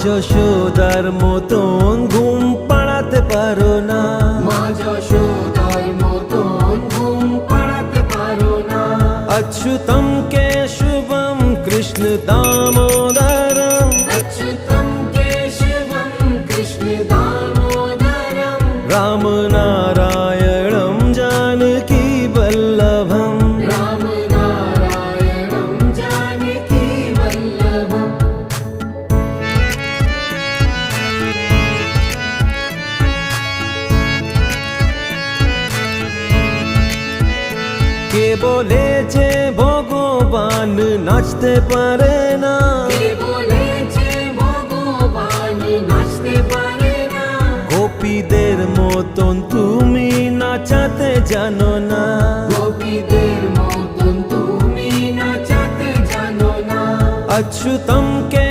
যশোদার মতন ঘুম পাড়াতে পারো না, মা যশোদার মতন ঘুম পাড়াতে পারো না। अच्युतं केशवं कृष्ण दामोदरं अच्युतं केशवं कृष्ण दामोदरं रामनारायणं जानकी वल्लभम् रामनारायणं जानकी वल्लभम्। কে বলেছে ভগবান নাচতে পারে না, কে বলেছে ভগবান নাচতে পারে না? গোপীদের মতন তুমি নাচাতে জানো না, গোপীদের মতন তুমি নাচাতে জানো না। अच्युतं के